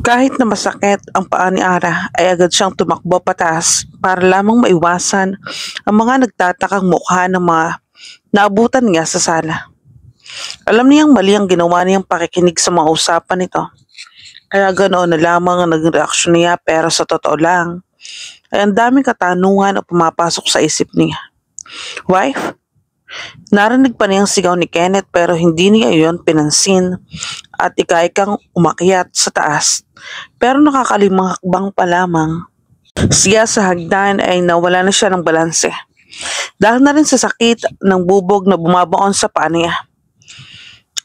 Kahit na masakit ang paa ni Ara ay agad siyang tumakbo pataas para lamang maiwasan ang mga nagtatakang mukha ng mga naabutan niya sa sala. Alam niyang mali ang ginawa niyang pakikinig sa mga usapan nito. Kaya ganoon na lamang ang naging reaksyon niya, pero sa totoo lang ay ang daming katanungan ang pumapasok sa isip niya. Wife? Narinig pa niyang sigaw ni Kenneth, pero hindi niya iyon pinansin at ikaikang umakyat sa taas. Pero nakakalimang hakbang pa lamang siya sa hagdan ay nawala na siya ng balanse. Dahil na rin sa sakit ng bubog na bumabaon sa paa niya.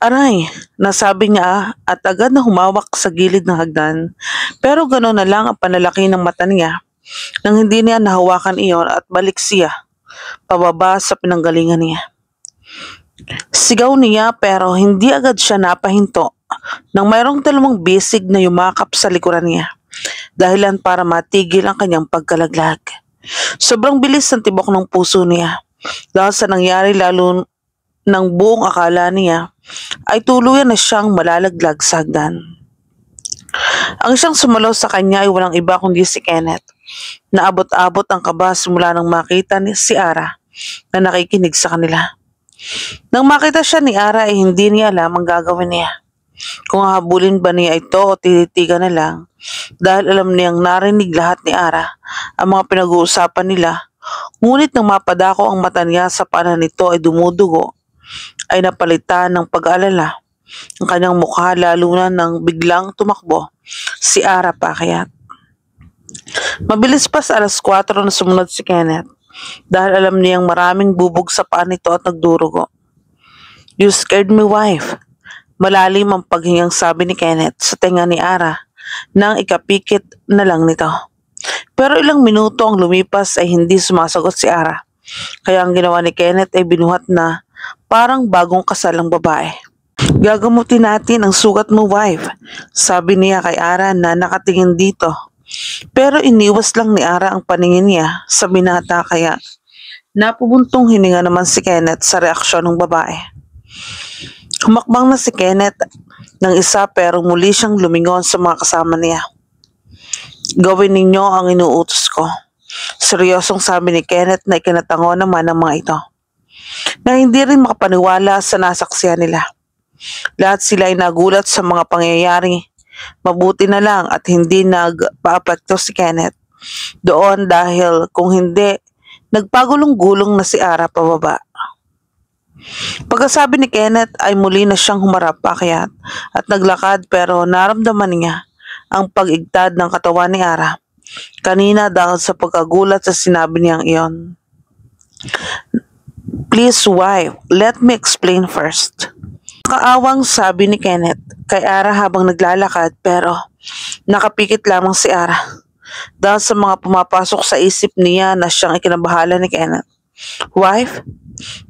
Aray, nasabi niya at agad na humawak sa gilid ng hagdan. Pero gano'n na lang ang panlalaki ng mata niya nang hindi niya nahawakan iyon at balik siya pababa sa pinanggalingan niya. Sigaw niya, pero hindi agad siya napahinto nang mayroong dalawang bisig na yumakap sa likuran niya, dahilan para matigil ang kanyang pagkalaglag. Sobrang bilis ng tibok ng puso niya dahil sa nangyari, lalo ng buong akala niya ay tuluyan na siyang malalaglag sa hagdan. Ang siyang sumalo sa kanya ay walang iba kundi si Kenneth. Naabot-abot ang kaba simula nang makita ni si Ara na nakikinig sa kanila. Nang makita siya ni Ara ay hindi niya alam ang gagawin niya. Kung hahabulin ba niya ito o tititigan na lang, dahil alam niyang narinig lahat ni Ara ang mga pinag-uusapan nila. Ngunit nang mapadako ang mata niya sa paa nito ay dumudugo, ay napalitan ng pag-aalala ang kanyang mukha, lalo na nang biglang tumakbo si Ara paakyat. Mabilis pa sa 4:00 na sumunod si Kenneth dahil alam niyang maraming bubog sa paa nito at nagdurugo. You scared me, wife. Malalim ang paghingang sabi ni Kenneth sa tenga ni Ara nang ikapikit na lang nito. Pero ilang minuto ang lumipas ay hindi sumasagot si Ara. Kaya ang ginawa ni Kenneth ay binuhat na parang bagong kasal ang babae. Gagamutin natin ang sugat mo, wife, sabi niya kay Ara na nakatingin dito. Pero iniwas lang ni Ara ang paningin niya sa binata, kaya napubuntong hininga naman si Kenneth sa reaksyon ng babae. Humakbang na si Kenneth ng isa, pero muli siyang lumingon sa mga kasama niya. Gawin ninyo ang inuutos ko. Seryosong sabi ni Kenneth na ikinatango naman ng mga ito, na hindi rin makapaniwala sa nasaksihan nila. Lahat sila ay nagulat sa mga pangyayari. Mabuti na lang at hindi nagpa-apekto si Kenneth doon, dahil kung hindi, nagpagulong-gulong na si Ara pababa. Pagkasabi ni Kenneth ay muli na siyang humarap paakyat at naglakad, pero naramdaman niya ang pag-igtad ng katawan ni Ara kanina dahil sa pagkagulat sa sinabi niyang iyon. Please, wife, let me explain first. Kaawang sabi ni Kenneth kay Ara habang naglalakad, pero nakapikit lamang si Ara dahil sa mga pumapasok sa isip niya na siyang ikinabahala ni Kenneth. Wife,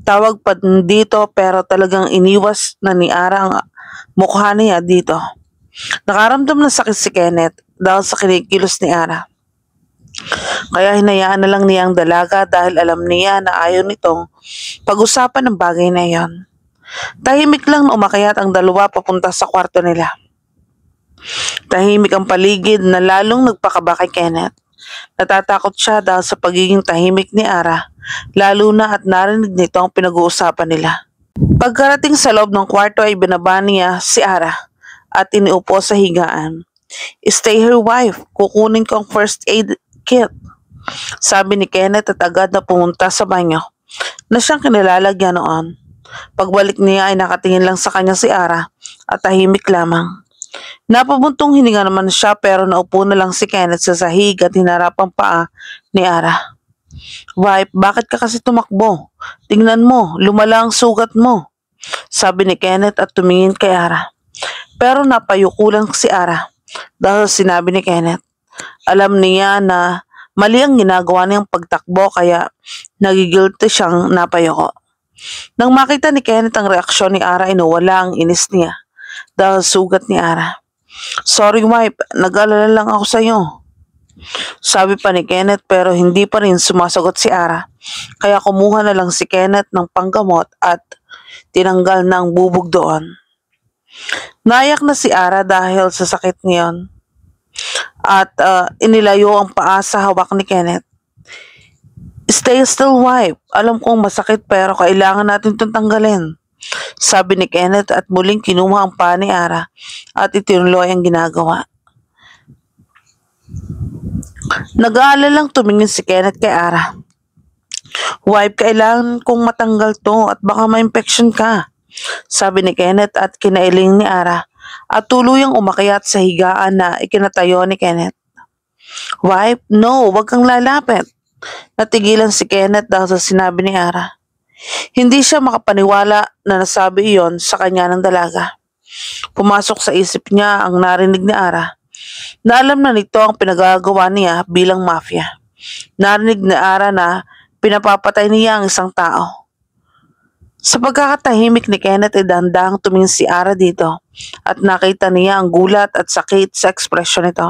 tawag pa dito, pero talagang iniwas na ni Ara ang mukha niya dito. Nakaramdam ng sakit si Kenneth dahil sa kinikilos ni Ara. Kaya hinayaan na lang niya ang dalaga dahil alam niya na ayaw nitong pag-usapan ng bagay na iyon. Tahimik lang na umakyat ang dalawa papunta sa kwarto nila. Tahimik ang paligid na lalong nagpakaba kay Kenneth. Natatakot siya dahil sa pagiging tahimik ni Ara, lalo na at narinig nito ang pinag-uusapan nila. Pagkarating sa loob ng kwarto ay binaba niya si Ara at iniupo sa higaan. Stay here, wife. Kukunin ko ang first aid kit, sabi ni Kenneth at agad na pumunta sa banyo na siyang kinilalagyan noon. Pagbalik niya ay nakatingin lang sa kanya si Ara at tahimik lamang. Napabuntong hininga naman siya, pero naupo na lang si Kenneth sa sahig at hinarap ang paa ni Ara. Wife, bakit ka kasi tumakbo? Tingnan mo, lumala ang sugat mo, sabi ni Kenneth at tumingin kay Ara. Pero napayuko lang si Ara dahil sinabi ni Kenneth. Alam niya na mali ang ginagawa niyang pagtakbo, kaya nagigilty siyang napayuko. Nang makita ni Kenneth ang reaksyon ni Ara, inuwala ang inis niya dahil sugat ni Ara. Sorry, wife, nag-alala lang ako sa iyo, sabi pa ni Kenneth, pero hindi pa rin sumasagot si Ara. Kaya kumuha na lang si Kenneth ng panggamot at tinanggal na ang bubog doon. Naiyak na si Ara dahil sa sakit niyon. at inilayo ang paa sa hawak ni Kenneth. Stay still, wife. Alam kong masakit pero kailangan natin itong tanggalin. Sabi ni Kenneth at muling kinuha ang paa ni Ara at itinuloy ang ginagawa. Nag-aalalang tumingin si Kenneth kay Ara. Wife, kailangan kong matanggal to at baka ma-infection ka. Sabi ni Kenneth at kinailing ni Ara at tuluyang umakyat sa higaan na ikinatayo ni Kenneth. Wife, no, wag kang lalapit. Natigilan si Kenneth dahil sa sinabi ni Ara. Hindi siya makapaniwala na nasabi iyon sa kanya ng dalaga. Pumasok sa isip niya ang narinig ni Ara na alam na nito ang pinagagawa niya bilang mafia. Narinig ni Ara na pinapapatay niya ang isang tao. Sa pagkakatahimik ni Kenneth ay dahan-dahang tumingin si Ara dito at nakita niya ang gulat at sakit sa ekspresyon nito.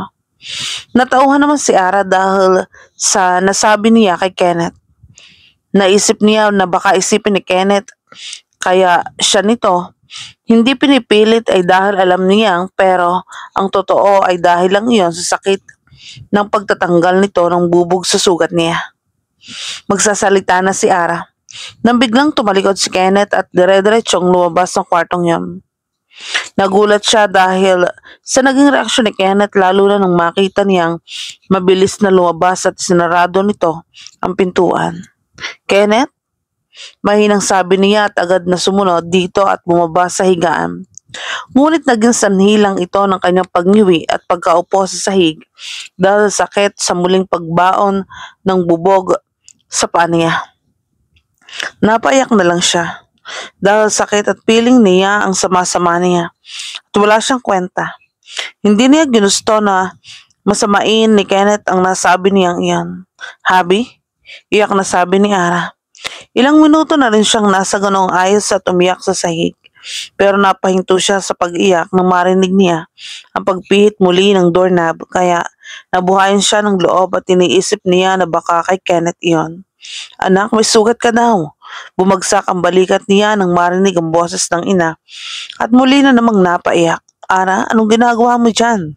Natauhan naman si Ara dahil sa nasabi niya kay Kenneth. Naisip niya na baka isipin ni Kenneth kaya siya nito. Hindi pinipilit ay dahil alam niyang pero ang totoo ay dahil lang iyon sa sakit ng pagtatanggal nito ng bubog sa sugat niya. Magsasalita na si Ara nang biglang tumalikod si Kenneth at dire-diretsyong lumabas ng kwartong yun. Nagulat siya dahil sa naging reaksyon ni Kenneth lalo na nang makita niyang mabilis na lumabas at sinarado nito ang pintuan. Kenneth? Mahinang sabi niya at agad na sumunod dito at bumaba sa higaan. Ngunit naging sanhi lang ito ng kanyang pagniwi at pagkaupo sa sahig dahil sakit sa muling pagbaon ng bubog sa paa niya. Napaiyak na lang siya. Dahil sakit at piling niya ang sama-sama niya at wala siyang kwenta. Hindi niya ginusto na masamain ni Kenneth ang nasabi niyang iyan. Habi? Iyak na sabi ni Ara. Ilang minuto na rin siyang nasa ganong ayos at umiyak sa sahig. Pero napahinto siya sa pag-iyak nang marinig niya ang pagpihit muli ng doorknob kaya nabuhayan siya ng loob at iniisip niya na baka kay Kenneth iyon. Anak, may sugat ka daw. Bumagsak ang balikat niya nang marinig ang boses ng ina at muli na namang napaiyak. Ara, anong ginagawa mo dyan?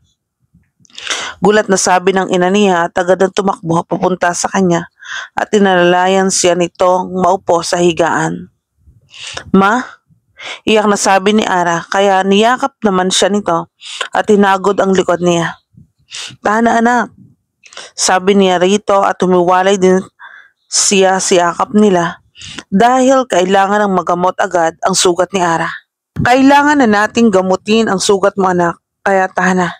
Gulat na sabi ng ina niya at agad ang tumakbo papunta sa kanya at tinalalayan siya nitong maupo sa higaan. Ma? Iyak na sabi ni Ara kaya niyakap naman siya nito at hinagod ang likod niya. Tahan anak, sabi niya rito at humiwalay din siya yakap nila dahil kailangan ng magamot agad ang sugat ni Ara. Kailangan na nating gamutin ang sugat mo anak, kaya tahan na.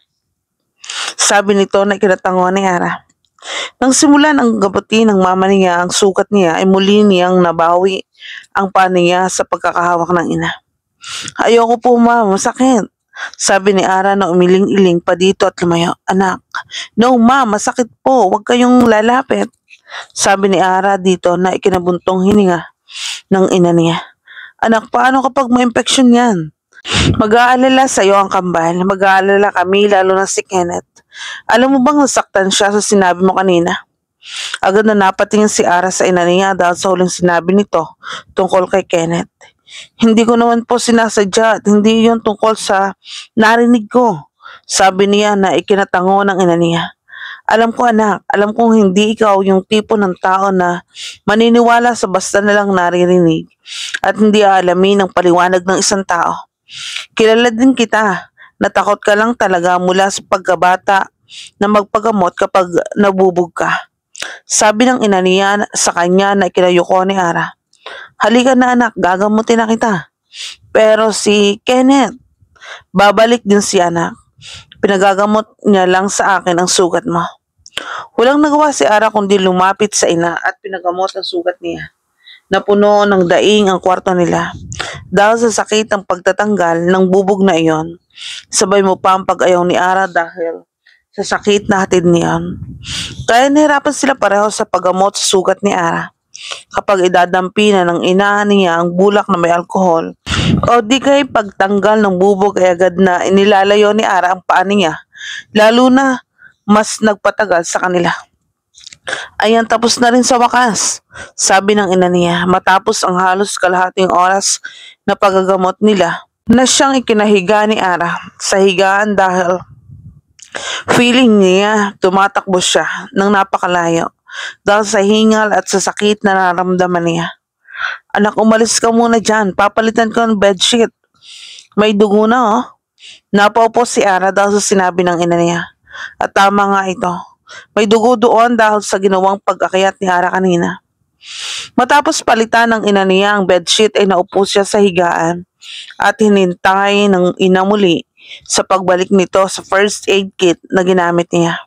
Sabi nito na ikinatango ni Ara. Nang simulan ang gamutin ng mama niya ang sugat niya ay muli niyang nabawi ang paa niya sa pagkakahawak ng ina. Ayoko po ma, masakit. Sabi ni Ara na umiling-iling pa dito at lumayo. Anak, no ma, masakit po, huwag kayong lalapit. Sabi ni Ara dito na ikinabuntong hininga ng ina niya. Anak, paano kapag may infection yan? Mag-aalala sa'yo ang kambal. Mag-aalala kami, lalo na si Kenneth. Alam mo bang nasaktan siya sa sinabi mo kanina? Agad na napatingin si Ara sa ina niya dahil sa huling sinabi nito tungkol kay Kenneth. Hindi ko naman po sinasadya at hindi yon tungkol sa narinig ko. Sabi niya na ikinatango ng ina niya. Alam ko anak, alam kong hindi ikaw yung tipo ng tao na maniniwala sa basta na lang naririnig at hindi aalamin ang paliwanag ng isang tao. Kilala din kita, natakot ka lang talaga mula sa pagkabata na magpagamot kapag nabubog ka. Sabi ng ina niya sa kanya na ikinayuko ni Ara. Halika na anak, gagamutin na kita. Pero si Kenneth, babalik din si anak. Pinagagamot niya lang sa akin ang sugat mo. Walang nagawa si Ara kundi lumapit sa ina at pinagamot ang sugat niya. Napuno ng daing ang kwarto nila. Dahil sa sakit ang pagtatanggal ng bubog na iyon, sabay mo pa ang pag-ayaw ni Ara dahil sa sakit na hatid niyan. Kaya nahirapan sila pareho sa paggamot sa sugat ni Ara. Kapag idadampi na ng ina niya ang bulak na may alkohol, o di kay pagtanggal ng bubog ay agad na inilalayo ni Ara ang paa niya, lalo na mas nagpatagal sa kanila. Ayan, tapos na rin sa wakas, sabi ng ina niya matapos ang halos kalahating oras na pagagamot nila na siyang ikinahiga ni Ara sa higaan dahil Feeling niya, tumatakbo siya ng napakalayo dahil sa hingal at sa sakit na nararamdaman niya. Anak, umalis ka muna dyan. Papalitan ko ng bedsheet. May dugo na oh. Napaupo si Ara dahil sa sinabi ng ina niya. At tama nga ito. May dugo doon dahil sa ginawang pag-akyat ni Ara kanina. Matapos palitan ng ina niya ang bedsheet ay naupo siya sa higaan at hinintay ng ina muli sa pagbalik nito sa first aid kit na ginamit niya.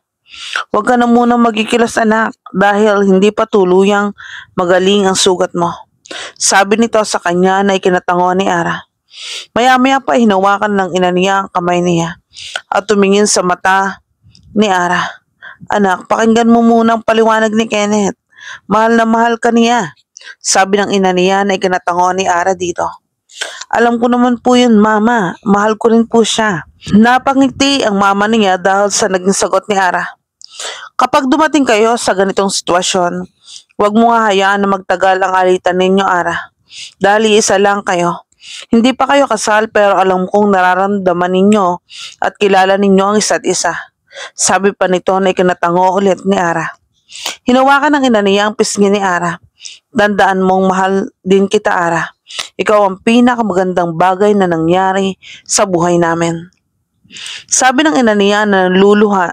Huwag ka na muna magikilos anak dahil hindi pa tuluyang magaling ang sugat mo. Sabi nito sa kanya na ikinatango ni Ara. Maya-maya pa hinawakan ng ina niya ang kamay niya at tumingin sa mata ni Ara. Anak, pakinggan mo muna ang paliwanag ni Kenneth. Mahal na mahal ka niya. Sabi ng ina niya na ikinatango ni Ara dito. Alam ko naman po yun, Mama. Mahal ko rin po siya. Napangiti ang mama niya dahil sa naging sagot ni Ara. Kapag dumating kayo sa ganitong sitwasyon, huwag mo nga hayaan na magtagal ang alitan ninyo, Ara. Dahil isa lang kayo. Hindi pa kayo kasal pero alam kong nararamdaman ninyo at kilala ninyo ang isa't isa. Sabi pa nito na ikinatango ulit ni Ara. Hinawakan ng ina niya ang pisngi ni Ara. Tandaan mong mahal din kita, Ara. Ikaw ang pinakamagandang bagay na nangyari sa buhay namin. Sabi ng ina niya na naluluha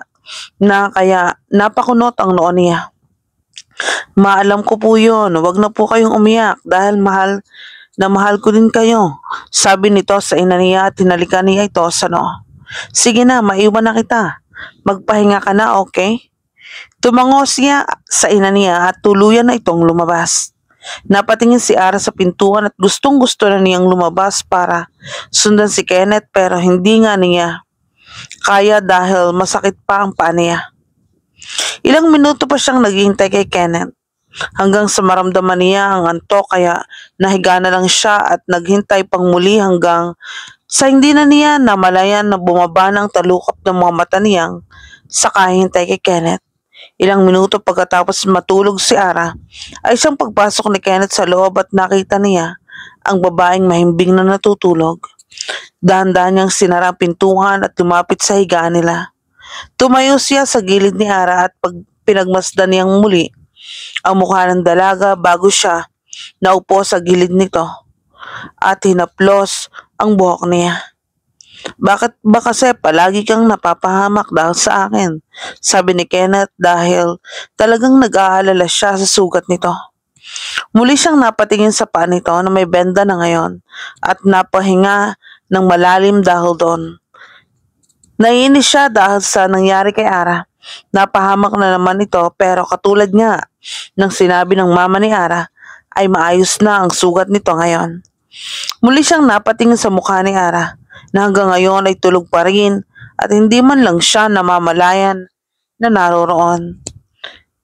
na kaya napakunot ang noo niya. Maalam ko po yun, wag na po kayong umiyak dahil mahal na mahal ko din kayo. Sabi nito sa ina niya at hinalikan niya ito sa noo. Sige na, maiwan na kita. Magpahinga ka na, okay? Tumangos niya sa ina niya at tuluyan na itong lumabas. Napatingin si Ara sa pintuan at gustong gusto na niyang lumabas para sundan si Kenneth pero hindi nga niya kaya dahil masakit pa ang paa niya. Ilang minuto pa siyang naghihintay kay Kenneth hanggang sa maramdaman niya ang antok kaya nahiga na lang siya at naghintay pang muli hanggang sa hindi na niya namalayan na bumaba ng talukap ng mga mata niyang sa kahintay kay Kenneth. Ilang minuto pagkatapos matulog si Ara, ay siyang pagpasok ni Kenneth sa loob at nakita niya ang babaeng mahimbing na natutulog. Dahan-dahan niyang sinara ang pintuan at lumapit sa higaan nila. Tumayo siya sa gilid ni Ara at pinagmasdan niyang muli ang mukha ng dalaga bago siya naupo sa gilid nito at hinaplos ang buhok niya. Bakit ba kasi palagi kang napapahamak dahil sa akin? Sabi ni Kenneth dahil talagang nag-aalala siya sa sugat nito. Muli siyang napatingin sa paa nito na may benda na ngayon at napahinga ng malalim dahil doon. Naiinis siya dahil sa nangyari kay Ara. Napahamak na naman ito pero katulad nga ng sinabi ng mama ni Ara ay maayos na ang sugat nito ngayon. Muli siyang napatingin sa mukha ni Ara na hanggang ngayon ay tulog pa rin at hindi man lang siya namamalayan na naroroon.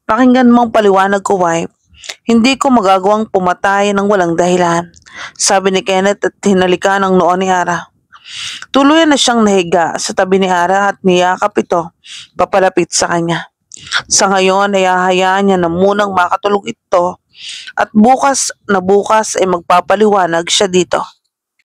Pakinggan mo ang paliwanag ko, wife. Hindi ko magagawang pumatay ng walang dahilan, sabi ni Kenneth at hinalikan ang noo ni Ara. Tuluyan na siyang nahiga sa tabi ni Ara at niyakap ito papalapit sa kanya. Sa ngayon ay hahayaan niya na munang makatulog ito at bukas ay magpapaliwanag siya dito.